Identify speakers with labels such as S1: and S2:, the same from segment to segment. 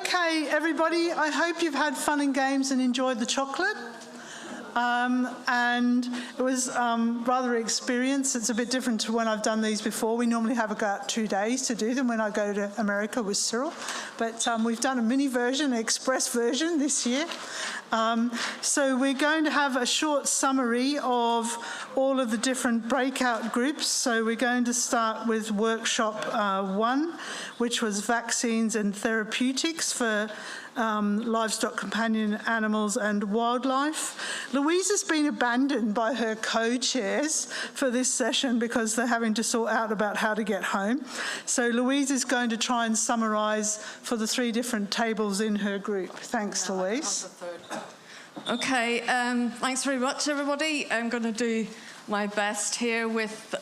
S1: Okay, everybody, I hope you've had fun and games and enjoyed the chocolate. And it was rather an experience. It's a bit different to when I've done these before. We normally have about 2 days to do them when I go to America with Cyril. But we've done a mini version, an express version this year. So we're going to have a short summary of all of the different breakout groups. So we're going to start with workshop 1, which was vaccines and therapeutics for livestock, companion animals and wildlife. Louise has been abandoned by her co-chairs for this session because they're having to sort out about how to get home. So Louise is going to try and summarise for the 3 different tables in her group. Thanks, Louise.
S2: Okay, thanks very much, everybody. I'm going to do my best here with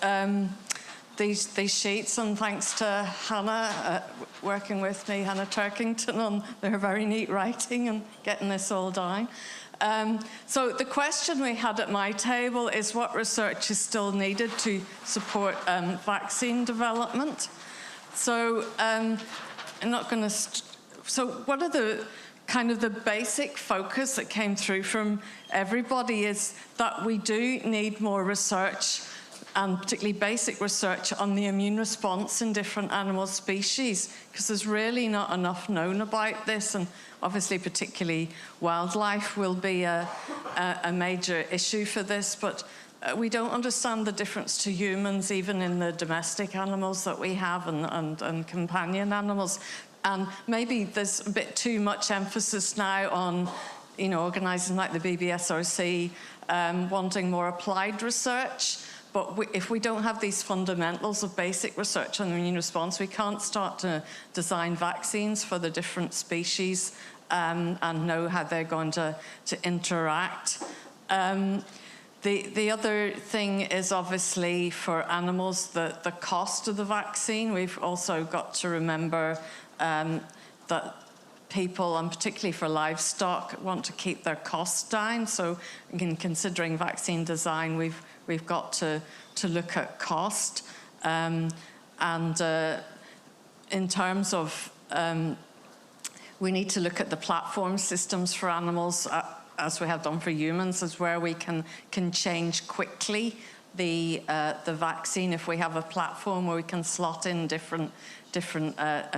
S2: these sheets, and thanks to Hannah working with me, Hannah Turkington, on their very neat writing and getting this all down. So the question we had at my table is what research is still needed to support vaccine development. So I'm not going to... So one of the kind of the basic focus that came through from everybody is that we do need more research, and particularly basic research on the immune response in different animal species, because there's really not enough known about this, and obviously particularly wildlife will be a major issue for this, but we don't understand the difference to humans, even in the domestic animals that we have and companion animals. And maybe there's a bit too much emphasis now on, you know, organising like the BBSRC wanting more applied research. But if we don't have these fundamentals of basic research on the immune response, we can't start to design vaccines for the different species and know how they're going to interact. The other thing is obviously for animals, the cost of the vaccine. We've also got to remember that people, and particularly for livestock, want to keep their costs down. So in considering vaccine design, we've got to look at cost. And in terms of, we need to look at the platform systems for animals, as we have done for humans, as where we can change quickly the vaccine. If we have a platform where we can slot in a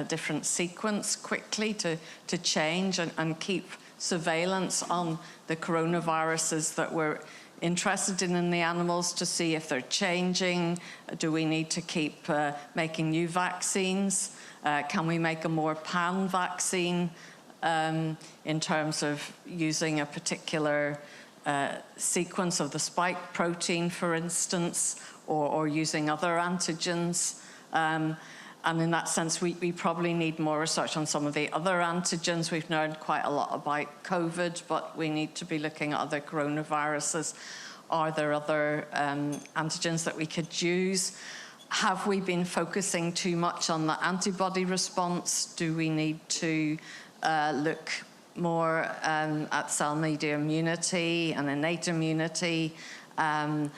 S2: different sequence quickly to change and keep surveillance on the coronaviruses that we're interested in the animals to see if they're changing. Do we need to keep making new vaccines? Can we make a more pan vaccine in terms of using a particular sequence of the spike protein, for instance, or using other antigens? And in that sense, we probably need more research on some of the other antigens. We've learned quite a lot about COVID, but we need to be looking at other coronaviruses. Are there other antigens that we could use? Have we been focusing too much on the antibody response? Do we need to look more at cell-mediated immunity and innate immunity? And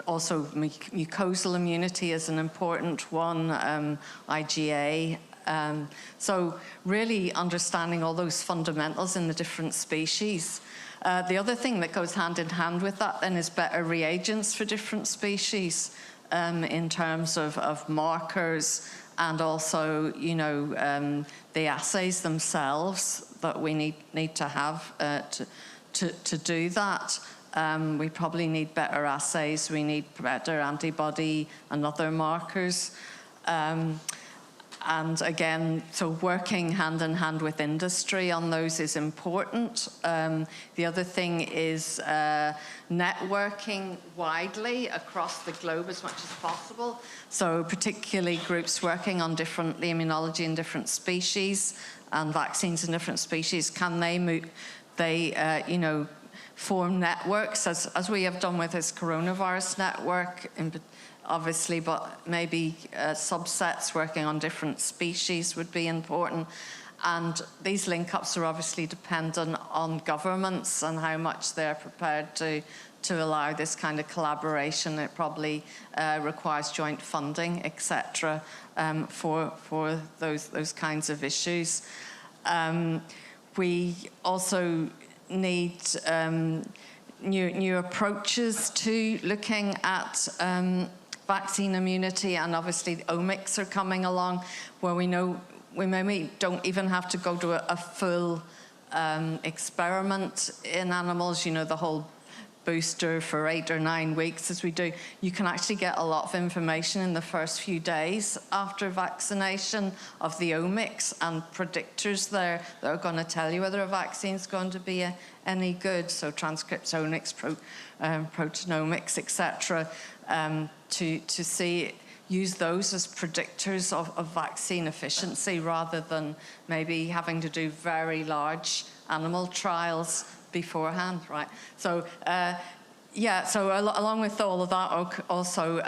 S2: also mucosal immunity is an important one, IgA. So really understanding all those fundamentals in the different species. The other thing that goes hand in hand with that then is better reagents for different species in terms of markers, and also, you know, the assays themselves that we need to have to do that. We probably need better assays. We need better antibody and other markers. And again, so working hand in hand with industry on those is important. The other thing is networking widely across the globe as much as possible. So particularly groups working on the immunology in different species and vaccines in different species, can they you know, form networks as we have done with this coronavirus network, obviously, but maybe subsets working on different species would be important. And these link-ups are obviously dependent on governments and how much they're prepared to allow this kind of collaboration. It probably requires joint funding, etc., for those kinds of issues. We also need new approaches to looking at vaccine immunity, and obviously omics are coming along, where we know we maybe don't even have to go to a full experiment in animals, you know, the whole booster for 8 or 9 weeks as we do. You can actually get a lot of information in the first few days after vaccination of the omics and predictors there that are going to tell you whether a vaccine is going to be any good. So transcriptomics, proteomics, etc. To see, use those as predictors of vaccine efficiency rather than maybe having to do very large animal trials beforehand, right? So, yeah, so along with all of that, also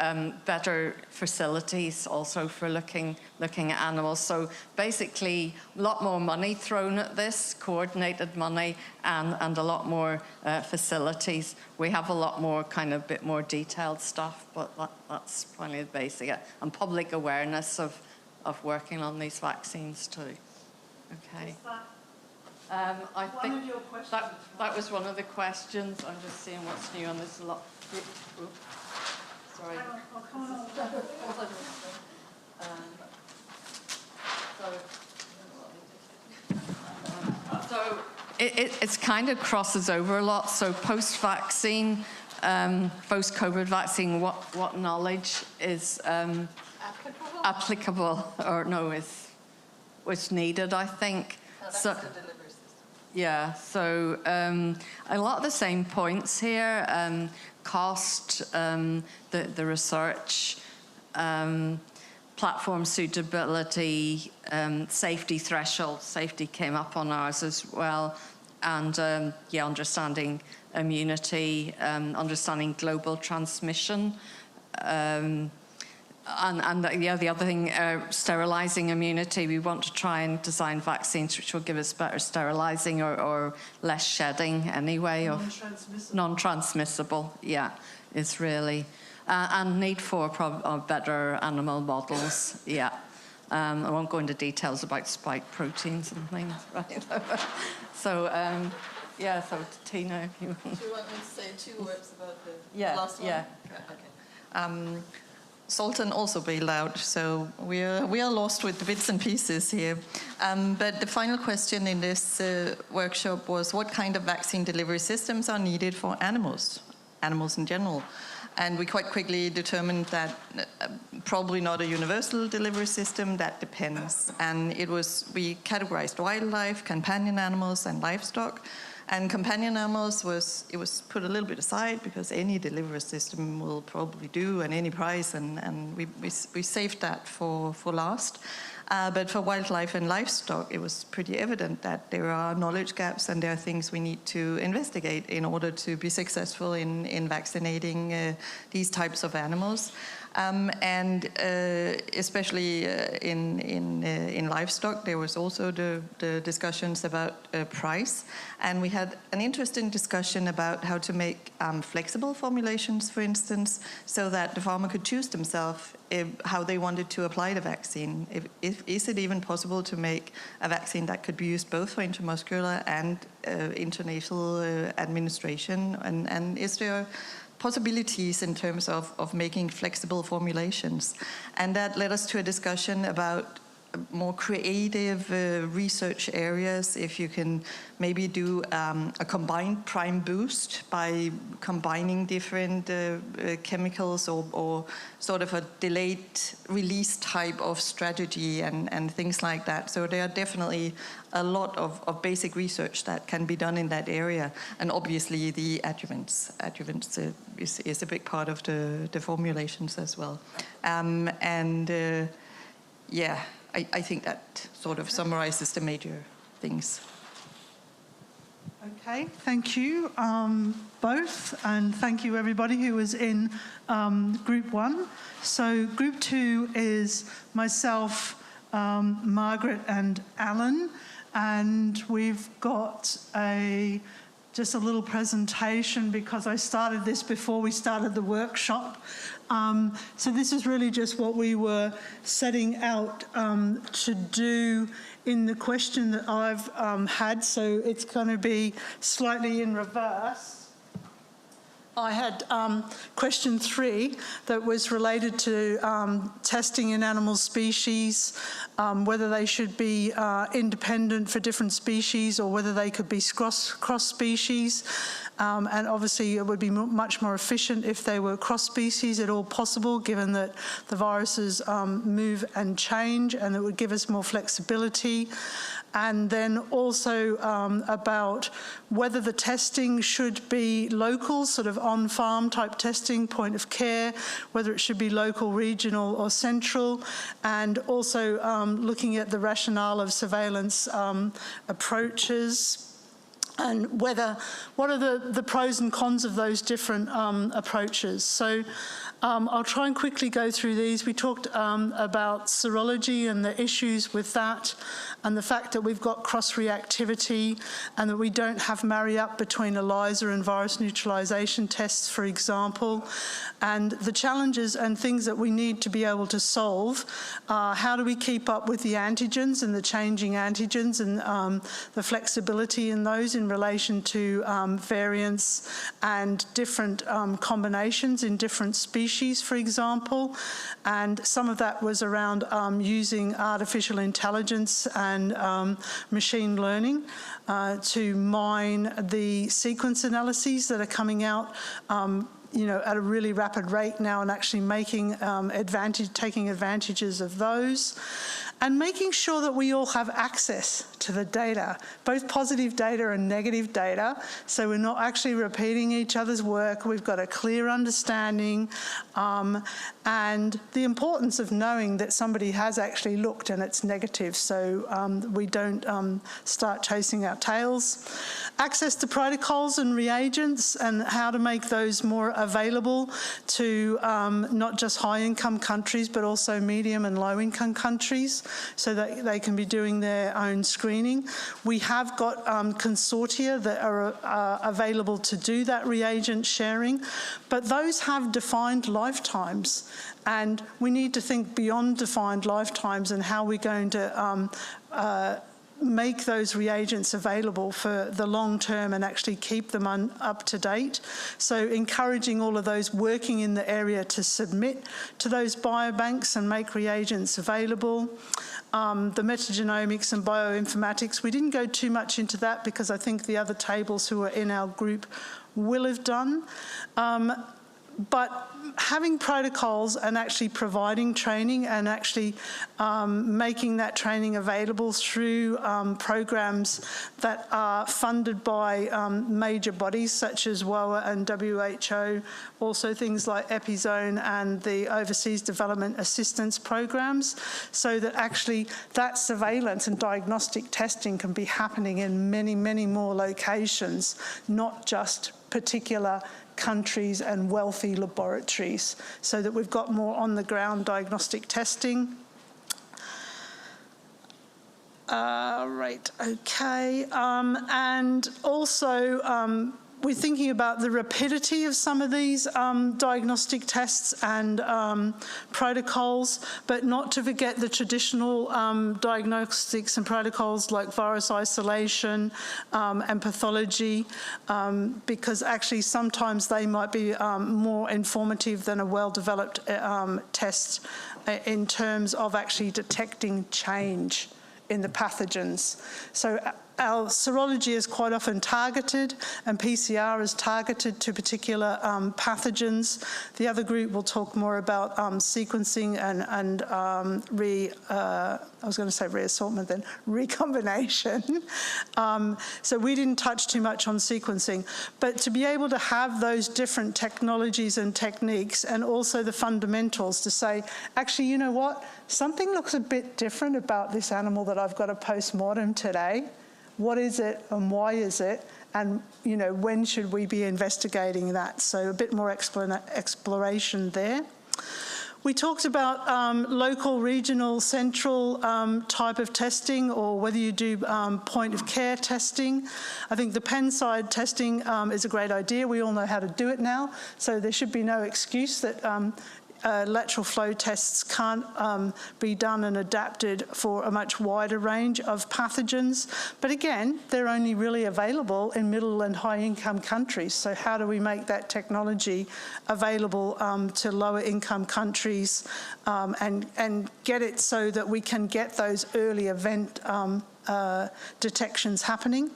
S2: better facilities also for looking at animals. So basically, a lot more money thrown at this, coordinated money, and a lot more facilities. We have a lot more kind of bit more detailed stuff, but that's probably the basic. And public awareness of working on these vaccines too. Okay. I think that was one of the questions. I'm just seeing what's new on this. A lot. Sorry. So it kind of crosses over a lot. So post-vaccine, post-COVID vaccine, what knowledge is applicable or no is needed? I think. So. Yeah, so a lot of the same points here, cost, the research, platform suitability, safety threshold, safety came up on ours as well, and yeah, understanding immunity, understanding global transmission, and yeah, the other thing, sterilizing immunity. We want to try and design vaccines which will give us better sterilizing or less shedding anyway. Non-transmissible, yeah, is really. And need for better animal models, yeah. I won't go into details about spike proteins and things, right? So, yeah, so Tina, if you want.
S3: Do you want me to say 2 words about the last one?
S2: Yeah.
S3: Okay. Sultan also bailed out, so we are lost with the bits and pieces here. But the final question in this workshop was, what kind of vaccine delivery systems are needed for animals in general? And we quite quickly determined that probably not a universal delivery system, that depends. And we categorized wildlife, companion animals, and livestock. And companion animals was put a little bit aside because any delivery system will probably do at any price, and we saved that for last. But for wildlife and livestock, it was pretty evident that there are knowledge gaps and there are things we need to investigate in order to be successful in vaccinating these types of animals. And especially in livestock, there was also the discussions about price. And we had an interesting discussion about how to make flexible formulations, for instance, so that the farmer could choose themselves how they wanted to apply the vaccine. Is it even possible to make a vaccine that could be used both for intramuscular and intranasal administration? And is there possibilities in terms of making flexible formulations? And that led us to a discussion about more creative research areas, if you can maybe do a combined prime boost by combining different chemicals or sort of a delayed release type of strategy and things like that. So there are definitely a lot of basic research that can be done in that area. And obviously the adjuvants is a big part of the formulations as well. Yeah, I think that sort of summarizes the major things.
S1: Okay, thank you both, and thank you everybody who was in Group 1. So Group 2 is myself, Margaret and Alan, and we've got just a little presentation because I started this before we started the workshop. So this is really just what we were setting out to do in the question that I've had, so it's going to be slightly in reverse. I had question 3 that was related to testing in animal species, whether they should be independent for different species or whether they could be cross-species. And obviously it would be much more efficient if they were cross-species at all possible, given that the viruses move and change, and it would give us more flexibility. And then also about whether the testing should be local, sort of on-farm type testing, point of care, whether it should be local, regional or central, and also looking at the rationale of surveillance approaches, and what are the pros and cons of those different approaches. So I'll try and quickly go through these. We talked about serology and the issues with that, and the fact that we've got cross-reactivity and that we don't have marry-up between ELISA and virus neutralization tests, for example, and the challenges and things that we need to be able to solve. How do we keep up with the antigens and the changing antigens and the flexibility in those in relation to variants and different combinations in different species, for example. And some of that was around using artificial intelligence and machine learning to mine the sequence analyses that are coming out at a really rapid rate now, and actually making taking advantages of those, and making sure that we all have access to the data, both positive data and negative data, so we're not actually repeating each other's work. We've got a clear understanding, and the importance of knowing that somebody has actually looked and it's negative, so we don't start chasing our tails. Access to protocols and reagents and how to make those more available to not just high-income countries, but also medium and low-income countries, so that they can be doing their own screening. We have got consortia that are available to do that reagent sharing, but those have defined lifetimes, and we need to think beyond defined lifetimes and how we're going to make those reagents available for the long term and actually keep them up to date. So encouraging all of those working in the area to submit to those biobanks and make reagents available. The metagenomics and bioinformatics, we didn't go too much into that because I think the other tables who are in our group will have done. But having protocols and actually providing training and actually making that training available through programs that are funded by major bodies such as WOA and WHO, also things like Epizone and the Overseas Development Assistance Programs, so that actually that surveillance and diagnostic testing can be happening in many, many more locations, not just particular countries and wealthy laboratories, so that we've got more on-the-ground diagnostic testing. Right, okay. And also we're thinking about the rapidity of some of these diagnostic tests and protocols, but not to forget the traditional diagnostics and protocols like virus isolation and pathology, because actually sometimes they might be more informative than a well-developed test in terms of actually detecting change in the pathogens. So our serology is quite often targeted, and PCR is targeted to particular pathogens. The other group will talk more about sequencing and I was going to say reassortment then, recombination. So we didn't touch too much on sequencing, but to be able to have those different technologies and techniques, and also the fundamentals to say, actually, you know what? Something looks a bit different about this animal that I've got a post-mortem today. What is it and why is it? And, you know, when should we be investigating that? So a bit more exploration there. We talked about local, regional, central type of testing, or whether you do point of care testing. I think the pen-side testing is a great idea. We all know how to do it now, so there should be no excuse that lateral flow tests can't be done and adapted for a much wider range of pathogens. But again, they're only really available in middle and high income countries. So how do we make that technology available to lower income countries and get it so that we can get those early event detections happening?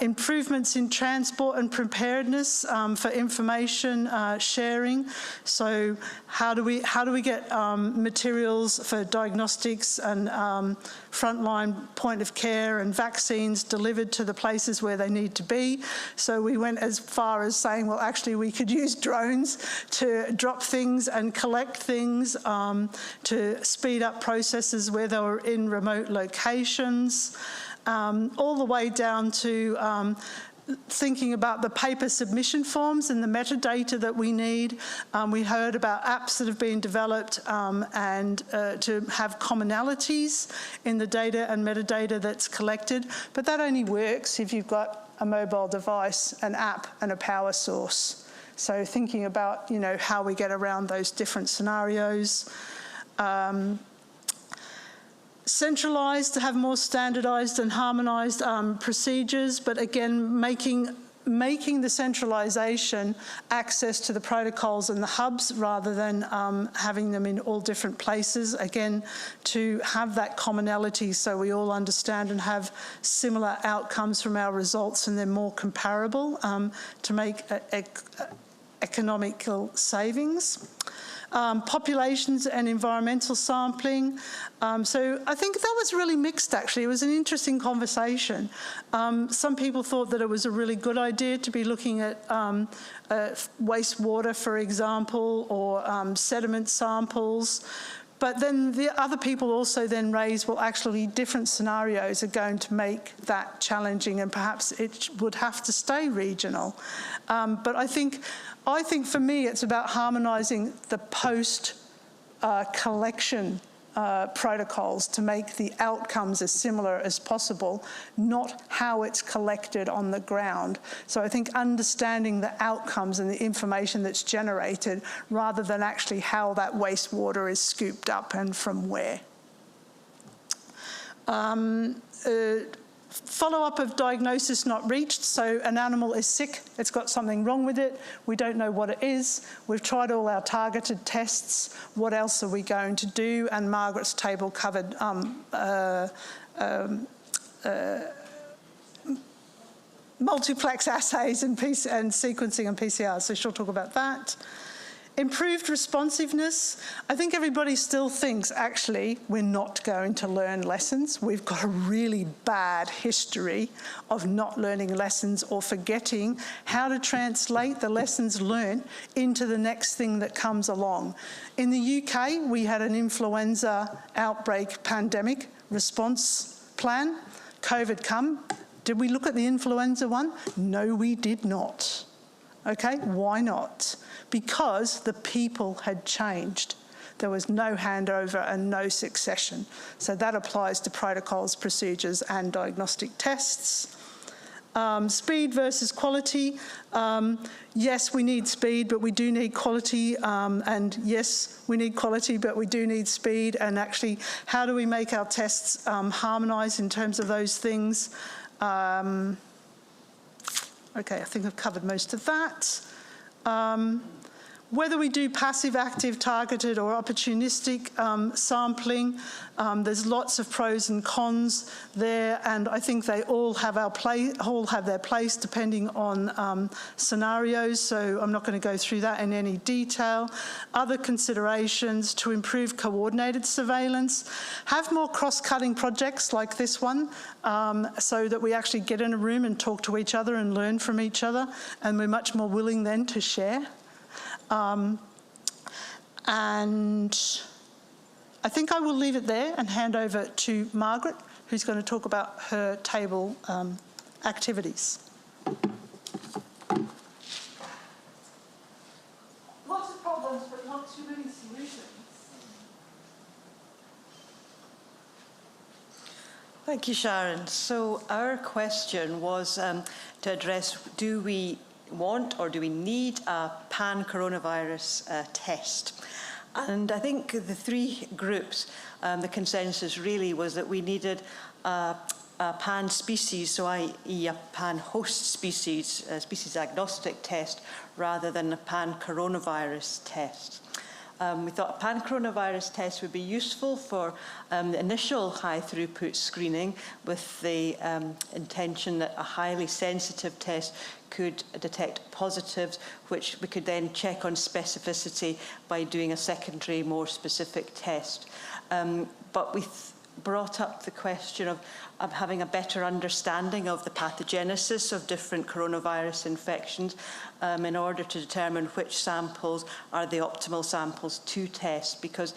S1: Improvements in transport and preparedness for information sharing. So how do we get materials for diagnostics and frontline point of care and vaccines delivered to the places where they need to be? So we went as far as saying, well, actually we could use drones to drop things and collect things to speed up processes where they were in remote locations. All the way down to thinking about the paper submission forms and the metadata that we need. We heard about apps that have been developed and to have commonalities in the data and metadata that's collected, but that only works if you've got a mobile device, an app and a power source. So thinking about, you know, how we get around those different scenarios. Centralised, to have more standardised and harmonised procedures, but again, making the centralisation access to the protocols and the hubs rather than having them in all different places, again, to have that commonality so we all understand and have similar outcomes from our results and they're more comparable to make economical savings. Populations and environmental sampling. So I think that was really mixed, actually. It was an interesting conversation. Some people thought that it was a really good idea to be looking at wastewater, for example, or sediment samples. But then the other people also then raised, well, actually different scenarios are going to make that challenging and perhaps it would have to stay regional. But I think for me it's about harmonising the post-collection protocols to make the outcomes as similar as possible, not how it's collected on the ground. So I think understanding the outcomes and the information that's generated rather than actually how that wastewater is scooped up and from where. Follow-up of diagnosis not reached. So an animal is sick, it's got something wrong with it, we don't know what it is, we've tried all our targeted tests, what else are we going to do? And Margaret's table covered multiplex assays and sequencing and PCR, so she'll talk about that. Improved responsiveness. I think everybody still thinks, actually, we're not going to learn lessons. We've got a really bad history of not learning lessons or forgetting how to translate the lessons learnt into the next thing that comes along. In the UK, we had an influenza outbreak pandemic response plan. COVID come. Did we look at the influenza one? No, we did not. Okay, why not? Because the people had changed. There was no handover and no succession. So that applies to protocols, procedures, and diagnostic tests. Speed versus quality. Yes, we need speed, but we do need quality. And yes, we need quality, but we do need speed. And actually, how do we make our tests harmonise in terms of those things? Okay, I think I've covered most of that. Whether we do passive, active, targeted or opportunistic sampling, there's lots of pros and cons there, and I think they all have their place depending on scenarios, so I'm not going to go through that in any detail. Other considerations: to improve coordinated surveillance, have more cross-cutting projects like this one, so that we actually get in a room and talk to each other and learn from each other, and we're much more willing then to share. And I think I will leave it there and hand over to Margaret, who's going to talk about her table activities. Lots of problems, but not too many solutions.
S4: Thank you, Sharon. So our question was to address, do we want or do we need a pan-coronavirus test? And I think the three groups, the consensus really was that we needed a pan-species, so i.e. a pan-host species, a species-agnostic test, rather than a pan-coronavirus test. We thought a pan-coronavirus test would be useful for the initial high-throughput screening, with the intention that a highly sensitive test could detect positives, which we could then check on specificity by doing a secondary, more specific test. But we brought up the question of having a better understanding of the pathogenesis of different coronavirus infections in order to determine which samples are the optimal samples to test, because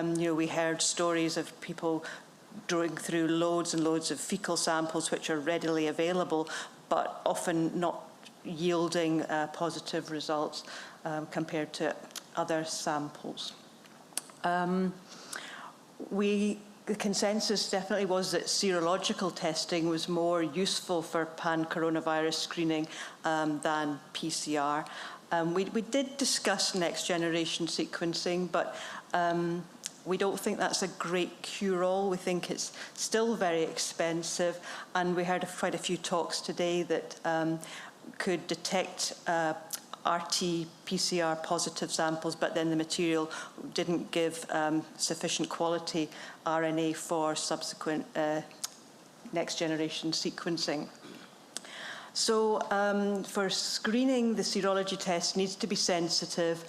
S4: we heard stories of people drawing through loads and loads of fecal samples which are readily available, but often not yielding positive results compared to other samples. The consensus definitely was that serological testing was more useful for pan-coronavirus screening than PCR. We did discuss next-generation sequencing, but we don't think that's a great cure-all. We think it's still very expensive, and we heard of quite a few talks today that could detect RT-PCR positive samples, but then the material didn't give sufficient quality RNA for subsequent next-generation sequencing. So for screening, the serology test needs to be sensitive.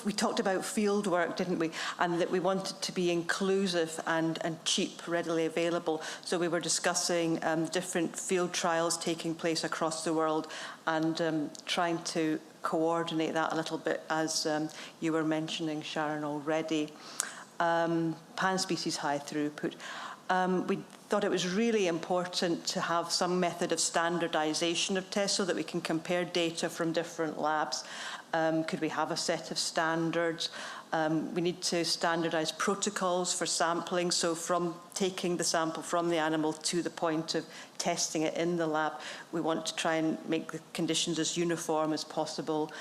S4: We talked about field work, didn't we? And that we wanted to be inclusive and cheap, readily available. So we were discussing different field trials taking place across the world and trying to coordinate that a little bit, as you were mentioning, Sharon, already. Pan-species high throughput. We thought it was really important to have some method of standardization of tests so that we can compare data from different labs. Could we have a set of standards? We need to standardize protocols for sampling, so from taking the sample from the animal to the point of testing it in the lab, we want to try and make the conditions as uniform as possible.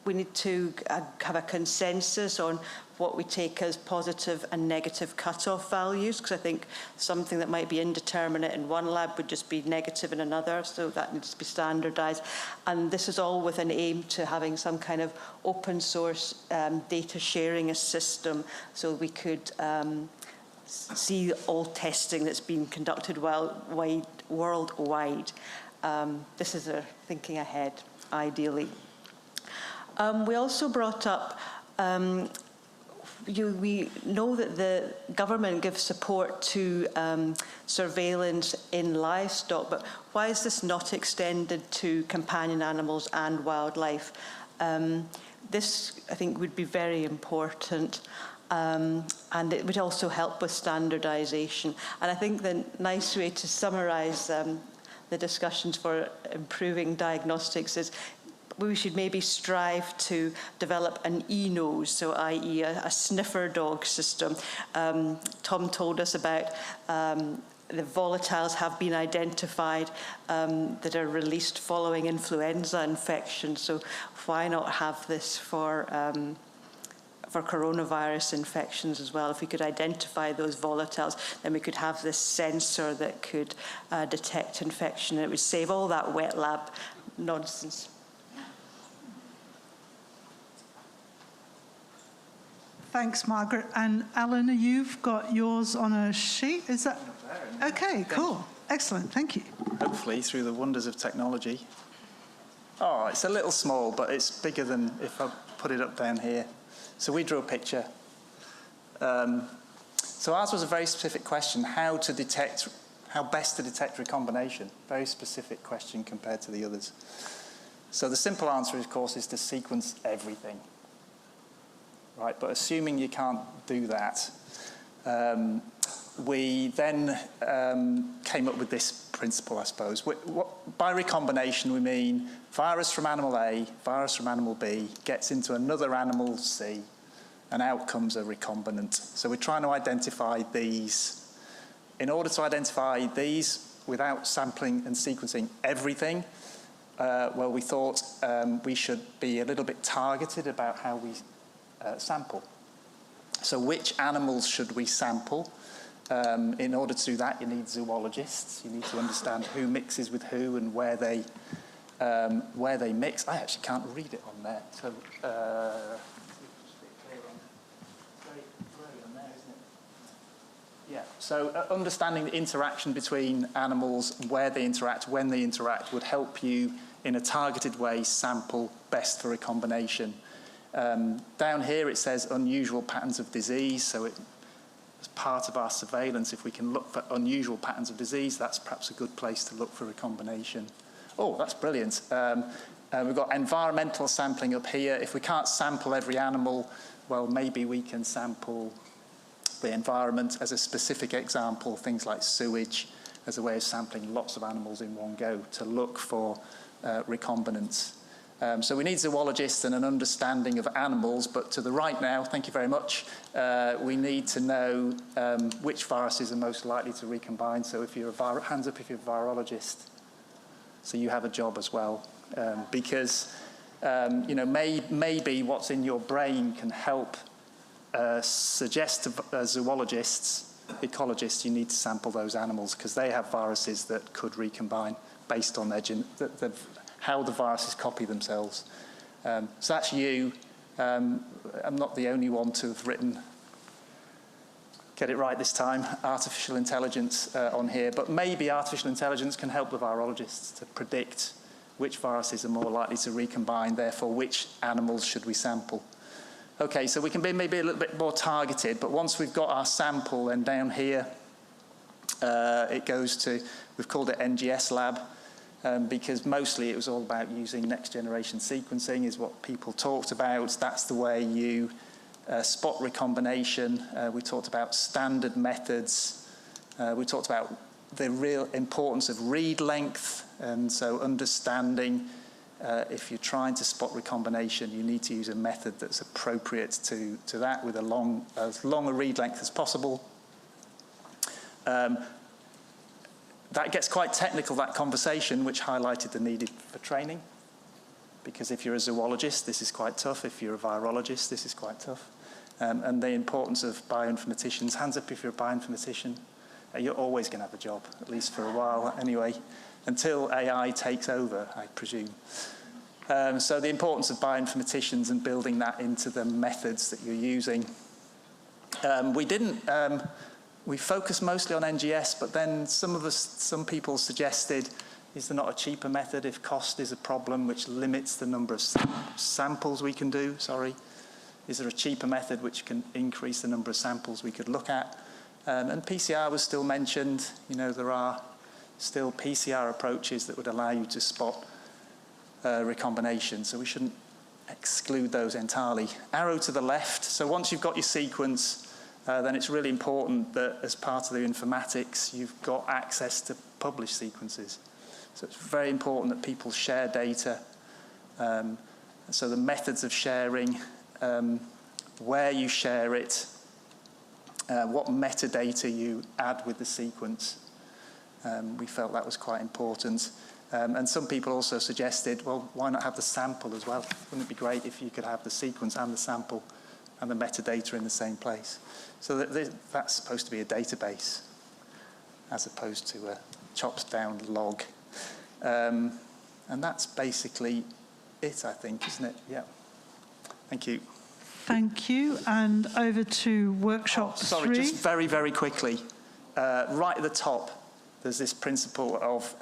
S4: We need to have a consensus on what we take as positive and negative cutoff values, because I think something that might be indeterminate in one lab would just be negative in another, so that needs to be standardized. And this is all with an aim to having some kind of open source data sharing system, so we could see all testing that's been conducted worldwide. This is our thinking ahead, ideally. We also brought up, we know that the government gives support to surveillance in livestock, but why is this not extended to companion animals and wildlife? This, I think, would be very important, and it would also help with standardization. And I think the nice way to summarize the discussions for improving diagnostics is we should maybe strive to develop an e-nose, so i.e. a sniffer dog system. Tom told us about the volatiles have been identified that are released following influenza infection, so why not have this for coronavirus infections as well? If we could identify those volatiles, then we could have this sensor that could detect infection, and it would save all that wet lab nonsense.
S1: Thanks, Margaret. And Alan, you've got yours on a sheet, is that? Okay, cool. Excellent, thank you.
S5: Hopefully, through the wonders of technology. Oh, it's a little small, but it's bigger than if I put it up down here. So we drew a picture. So ours was a very specific question, how best to detect recombination. Very specific question compared to the others. So the simple answer, of course, is to sequence everything. Right, but assuming you can't do that, we then came up with this principle, I suppose. By recombination, we mean virus from animal A, virus from animal B, gets into another animal C, and out comes a recombinant. So we're trying to identify these in order to identify these without sampling and sequencing everything, well, we thought we should be a little bit targeted about how we sample. So which animals should we sample? In order to do that, you need zoologists. You need to understand who mixes with who and where they mix. I actually can't read it on there. So, yeah, so understanding the interaction between animals, where they interact, when they interact, would help you in a targeted way sample best for a combination. Down here it says unusual patterns of disease, so as part of our surveillance, if we can look for unusual patterns of disease, that's perhaps a good place to look for a combination. Oh, that's brilliant. We've got environmental sampling up here. If we can't sample every animal, well, maybe we can sample the environment as a specific example, things like sewage, as a way of sampling lots of animals in one go to look for recombinants. So we need zoologists and an understanding of animals, but to the right now, thank you very much, we need to know which viruses are most likely to recombine. So if you're hands up if you're a virologist. So you have a job as well, because you know, maybe what's in your brain can help suggest to zoologists, ecologists, you need to sample those animals because they have viruses that could recombine based on their how the viruses copy themselves. So that's you. I'm not the only one to have written, get it right this time, artificial intelligence on here, but maybe artificial intelligence can help the virologists to predict which viruses are more likely to recombine, therefore which animals should we sample. Okay, so we can be maybe a little bit more targeted, but once we've got our sample, then down here it goes to, we've called it NGS lab, because mostly it was all about using next generation sequencing is what people talked about. That's the way you spot recombination. We talked about standard methods. We talked about the real importance of read length, and so understanding if you're trying to spot recombination, you need to use a method that's appropriate to that with as long a read length as possible. That gets quite technical, that conversation, which highlighted the need for training. Because if you're a zoologist, this is quite tough. If you're a virologist, this is quite tough. And the importance of bioinformaticians. Hands up if you're a bioinformatician. You're always going to have a job, at least for a while anyway, until AI takes over, I presume. So the importance of bioinformaticians and building that into the methods that you're using. We focused mostly on NGS, but then some people suggested, is there not a cheaper method if cost is a problem which limits the number of samples we can do? Sorry. Is there a cheaper method which can increase the number of samples we could look at? And PCR was still mentioned. You know, there are still PCR approaches that would allow you to spot recombination, so we shouldn't exclude those entirely. Arrow to the left. So once you've got your sequence, then it's really important that as part of the informatics, you've got access to published sequences. So it's very important that people share data. So the methods of sharing, where you share it, what metadata you add with the sequence. We felt that was quite important. And some people also suggested, well, why not have the sample as well? Wouldn't it be great if you could have the sequence and the sample and the metadata in the same place? So that's supposed to be a database as opposed to a chopped down log. And that's basically it, I think, isn't it? Yeah. Thank you.
S1: Thank you. And over to workshop 3.
S5: Sorry, just very, very quickly. Right at the top, there's this principle of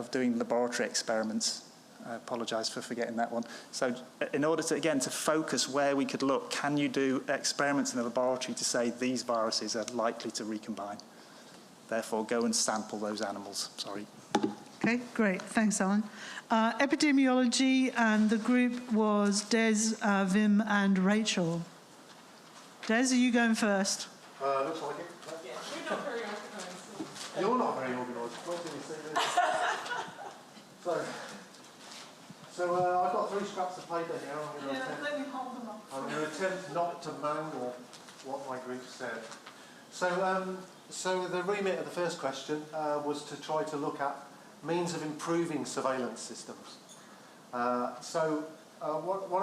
S5: doing laboratory experiments. I apologise for forgetting that one. So in order to, again, to focus where we could look, can you do experiments in the laboratory to say these viruses are likely to recombine? Therefore, go and sample those animals. Sorry.
S1: Okay, great. Thanks, Alan. Epidemiology, and the group was Des, Vim, and Rachel. Des, are you going first?
S6: Looks like it.
S7: Yeah, you're not very organised.
S6: You're not very organised. Where did you see this? So I've got 3 scraps of paper here.
S1: Let me hold them up.
S6: I'm going to attempt not to moan or what my group said. So So the remit of the first question was to try to look at means of improving surveillance systems. One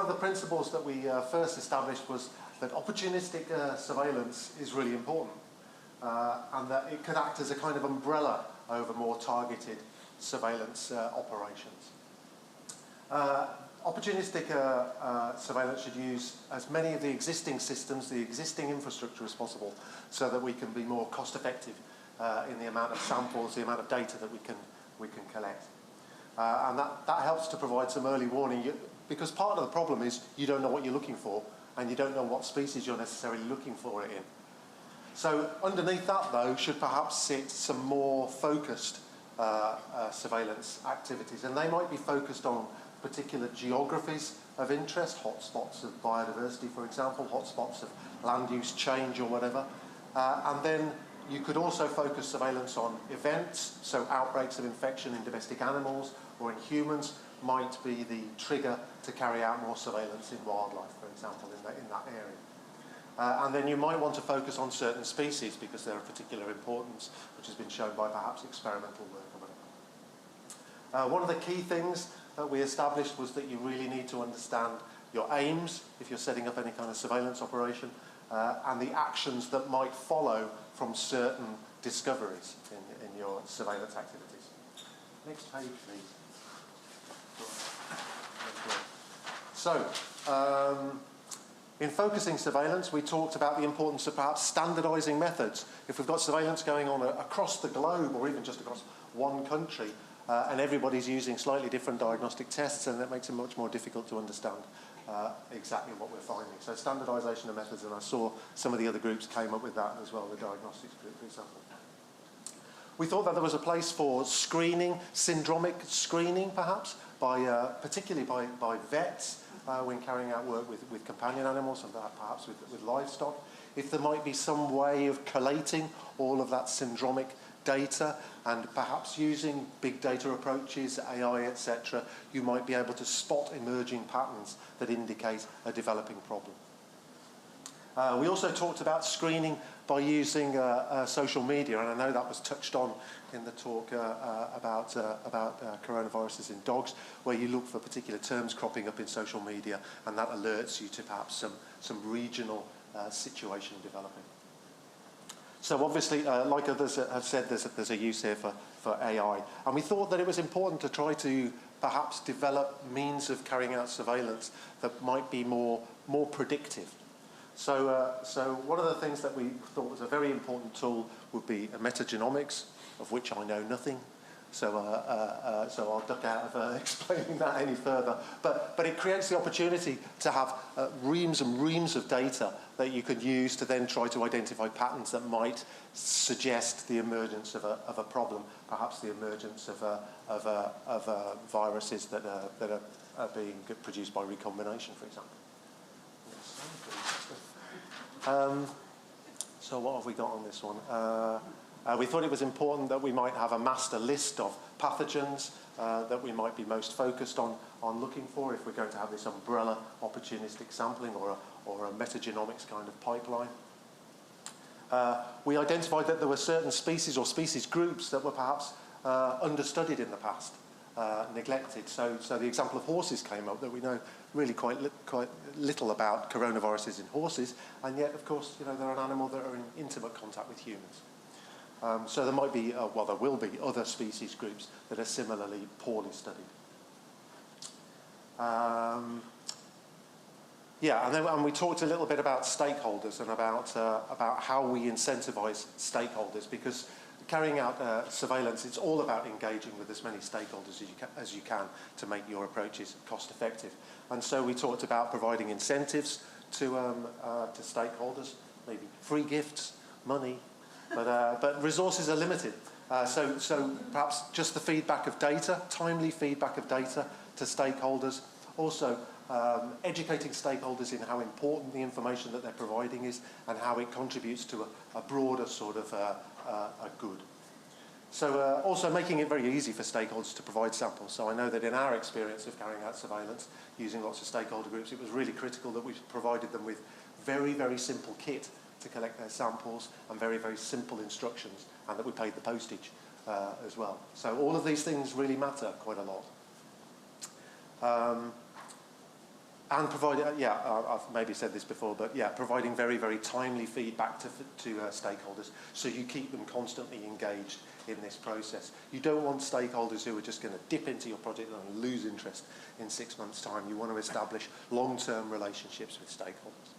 S6: of the principles that we first established was that opportunistic surveillance is really important, and that it could act as a kind of umbrella over more targeted surveillance operations. Opportunistic surveillance should use as many of the existing systems, the existing infrastructure as possible, so that we can be more cost effective in the amount of samples, the amount of data that we can collect. And that helps to provide some early warning, because part of the problem is you don't know what you're looking for, and you don't know what species you're necessarily looking for it in. So underneath that, though, should perhaps sit some more focused surveillance activities, and they might be focused on particular geographies of interest, hotspots of biodiversity, for example, hotspots of land use change or whatever. And then you could also focus surveillance on events, so outbreaks of infection in domestic animals or in humans might be the trigger to carry out more surveillance in wildlife, for example, in that area. And then you might want to focus on certain species because they're of particular importance, which has been shown by perhaps experimental work or whatever. One of the key things that we established was that you really need to understand your aims if you're setting up any kind of surveillance operation, and the actions that might follow from certain discoveries in your surveillance activities. Next page, please. So, in focusing surveillance, we talked about the importance of perhaps standardising methods. If we've got surveillance going on across the globe, or even just across one country, and everybody's using slightly different diagnostic tests, and that makes it much more difficult to understand exactly what we're finding. So standardisation of methods, and I saw some of the other groups came up with that as well, the diagnostics group, for example. We thought that there was a place for screening, syndromic screening perhaps, particularly by vets when carrying out work with companion animals and perhaps with livestock. If there might be some way of collating all of that syndromic data, and perhaps using big data approaches, AI, etc., you might be able to spot emerging patterns that indicate a developing problem. We also talked about screening by using social media, and I know that was touched on in the talk about coronaviruses in dogs, where you look for particular terms cropping up in social media, and that alerts you to perhaps some regional situation developing. So obviously, like others have said, there's a use here for AI. And we thought that it was important to try to perhaps develop means of carrying out surveillance that might be more predictive. So one of the things that we thought was a very important tool would be metagenomics, of which I know nothing. So I'll duck out of explaining that any further. But it creates the opportunity to have reams and reams of data that you could use to then try to identify patterns that might suggest the emergence of a problem, perhaps the emergence of viruses that are being produced by recombination, for example. So what have we got on this one? We thought it was important that we might have a master list of pathogens that we might be most focused on looking for if we're going to have this umbrella opportunistic sampling or a metagenomics kind of pipeline. We identified that there were certain species or species groups that were perhaps understudied in the past, neglected. So the example of horses came up, that we know really quite little about coronaviruses in horses, and yet, of course, they're an animal that are in intimate contact with humans. So there might be, there will be other species groups that are similarly poorly studied. And we talked a little bit about stakeholders and about how we incentivise stakeholders, because carrying out surveillance, it's all about engaging with as many stakeholders as you can to make your approaches cost effective. And so we talked about providing incentives to stakeholders, maybe free gifts, money, but resources are limited. So perhaps just the feedback of data, timely feedback of data to stakeholders. Also, educating stakeholders in how important the information that they're providing is and how it contributes to a broader sort of a good. So also making it very easy for stakeholders to provide samples. So I know that in our experience of carrying out surveillance using lots of stakeholder groups, it was really critical that we provided them with very, very simple kit to collect their samples, and very, very simple instructions, and that we paid the postage as well. So all of these things really matter quite a lot. And providing, I've maybe said this before, but yeah, providing very, very timely feedback to stakeholders, so you keep them constantly engaged in this process. You don't want stakeholders who are just going to dip into your project and lose interest in 6 months' time. You want to establish long-term relationships with stakeholders.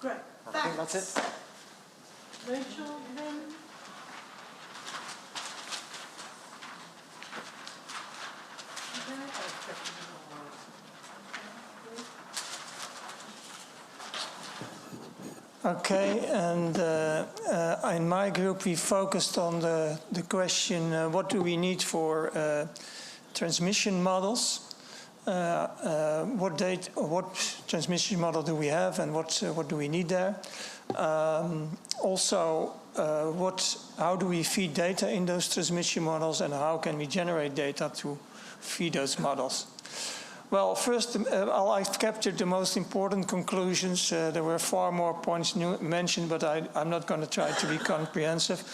S1: Great.
S6: And I think that's it.
S1: Rachel, then.
S8: Okay, and in my group we focused on the question, what do we need for transmission models? What transmission model do we have, and what do we need there? Also, how do we feed data in those transmission models, and how can we generate data to feed those models? Well, first, I've captured the most important conclusions. There were far more points mentioned, but I'm not going to try to be comprehensive.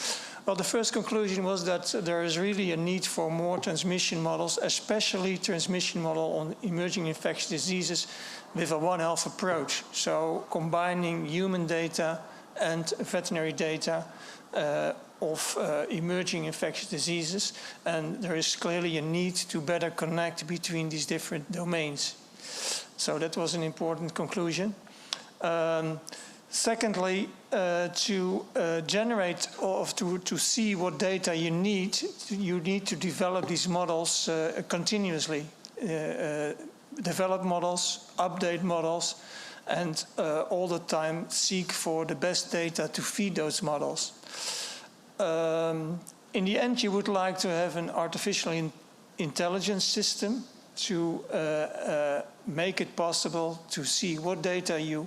S8: Well, the first conclusion was that there is really a need for more transmission models, especially transmission model on emerging infectious diseases with a One Health approach. So combining human data and veterinary data of emerging infectious diseases, and there is clearly a need to better connect between these different domains. So that was an important conclusion. Secondly, to generate or to see what data you need to develop these models continuously. Develop models, update models, and all the time seek for the best data to feed those models. In the end, you would like to have an artificial intelligence system to make it possible to see what data you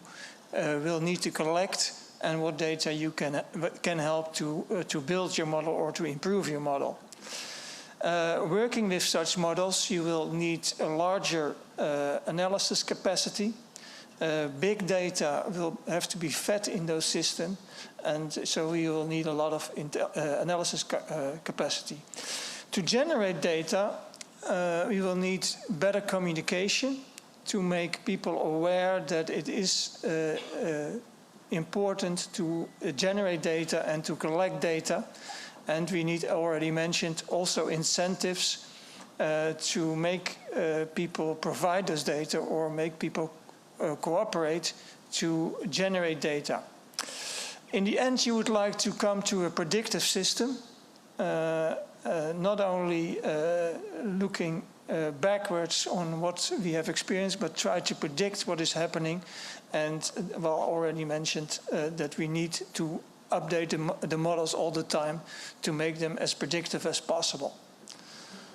S8: will need to collect and what data you can help to build your model or to improve your model. Working with such models, you will need a larger analysis capacity. Big data will have to be fed in those systems, and so we will need a lot of analysis capacity. To generate data, we will need better communication to make people aware that it is important to generate data and to collect data. And we need, already mentioned, also incentives to make people provide those data or make people cooperate to generate data. In the end, you would like to come to a predictive system, not only looking backwards on what we have experienced, but try to predict what is happening. And, well, already mentioned that we need to update the models all the time to make them as predictive as possible.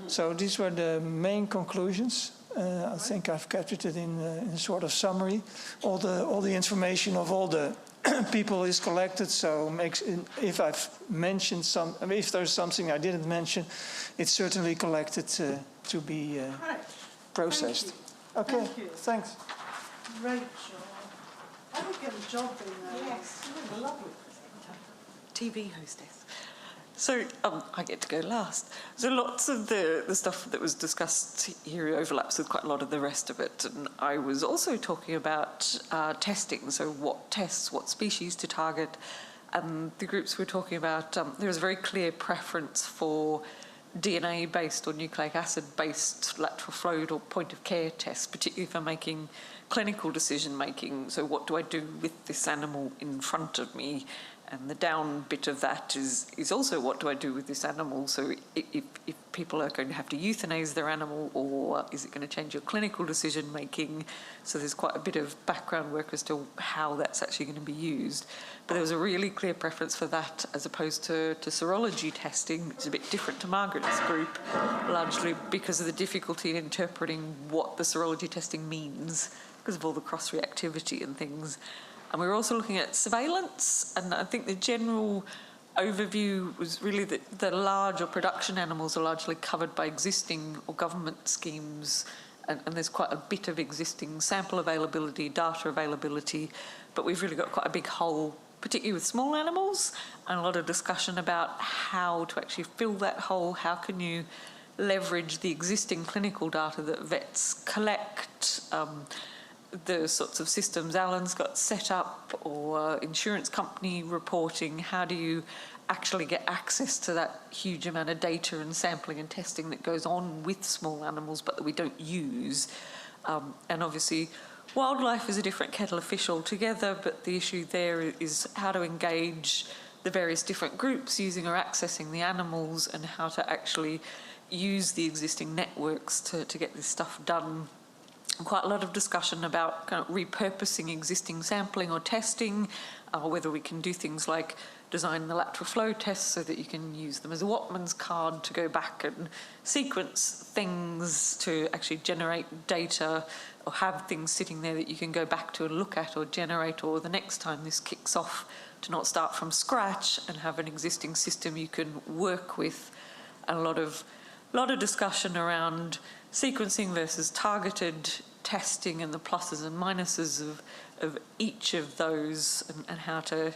S8: So these were the main conclusions. I think I've captured it in a sort of summary. All the information of all the people is collected. So if I've mentioned if there's something I didn't mention, it's certainly collected to be processed.
S1: Thank you.
S8: Okay.
S1: Thank you.
S8: Thanks.
S1: Rachel, I would get a job being there.
S7: Yes, you were lovely.
S9: TV hostess. So I get to go last. So lots of the stuff that was discussed here overlaps with quite a lot of the rest of it. And I was also talking about testing. So what tests, what species to target. The groups were talking about, there was a very clear preference for DNA-based or nucleic acid-based lateral flow or point-of-care tests, particularly for making clinical decision-making. So what do I do with this animal in front of me? And the down bit of that is also what do I do with this animal? So if people are going to have to euthanize their animal, or is it going to change your clinical decision making? So there's quite a bit of background work as to how that's actually going to be used. But there was a really clear preference for that as opposed to serology testing, which is a bit different to Margaret's group, largely because of the difficulty in interpreting what the serology testing means because of all the cross-reactivity and things. And we were also looking at surveillance, and I think the general overview was really that the large or production animals are largely covered by existing or government schemes, and there's quite a bit of existing sample availability, data availability, but we've really got quite a big hole particularly with small animals, and a lot of discussion about how to actually fill that hole. How can you leverage the existing clinical data that vets collect, the sorts of systems Alan's got set up, or insurance company reporting. How do you actually get access to that huge amount of data and sampling and testing that goes on with small animals but that we don't use? And obviously wildlife is a different kettle of fish altogether, but the issue there is how to engage the various different groups using or accessing the animals, and how to actually use the existing networks to get this stuff done. Quite a lot of discussion about kind of repurposing existing sampling or testing, whether we can do things like design the lateral flow tests so that you can use them as a Watman's card to go back and sequence things to actually generate data, or have things sitting there that you can go back to and look at or generate, or the next time this kicks off to not start from scratch and have an existing system you can work with. And a lot of discussion around sequencing versus targeted testing and the pluses and minuses of each of those, and how to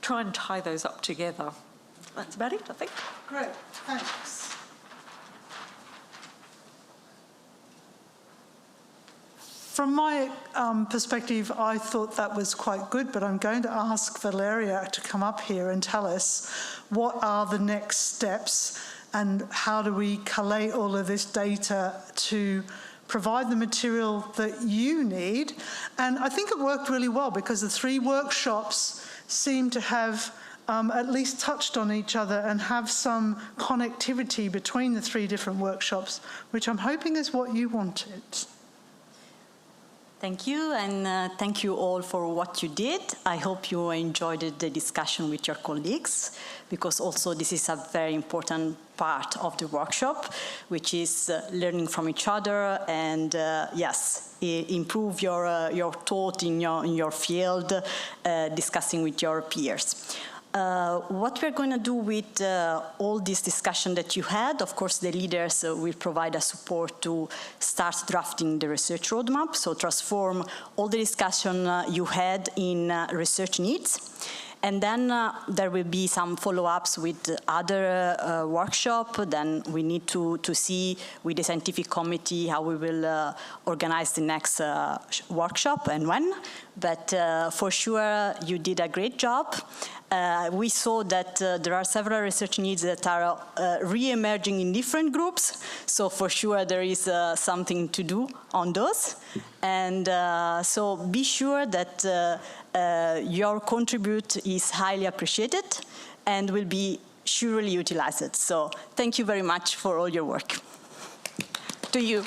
S9: try and tie those up together. That's about it, I think.
S1: Great, thanks. From my perspective, I thought that was quite good, but I'm going to ask Valeria to come up here and tell us what are the next steps and how do we collate all of this data to provide the material that you need. And I think it worked really well, because the 3 workshops seem to have at least touched on each other and have some connectivity between the 3 different workshops, which I'm hoping is what you wanted.
S10: Thank you, and thank you all for what you did. I hope you enjoyed the discussion with your colleagues, because also this is a very important part of the workshop, which is learning from each other and, yes, improve your thought in your field, discussing with your peers. What we're going to do with all this discussion that you had, of course, the leaders will provide us support to start drafting the research roadmap, so transform all the discussion you had in research needs. And then there will be some follow-ups with other workshops. Then we need to see with the scientific committee how we will organize the next workshop and when. But for sure, you did a great job. We saw that there are several research needs that are re-emerging in different groups. So for sure, there is something to do on those. And so be sure that your contribute is highly appreciated and will be surely utilized. So thank you very much for all your work. To you.